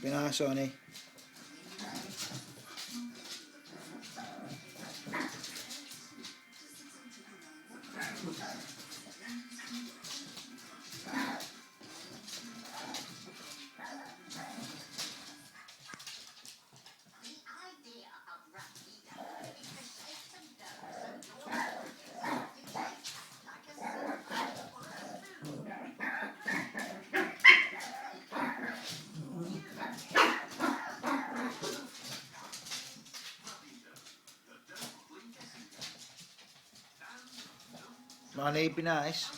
Be nice, honey. Honey, be nice.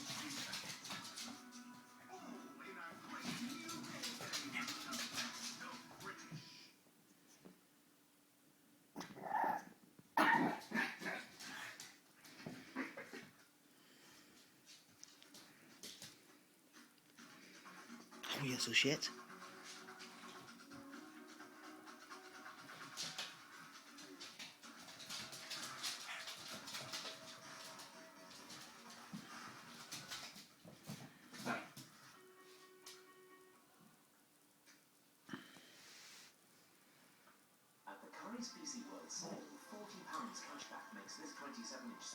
Oh, you're so shit. At the current PC World sale, £40 cashback makes this 27-inch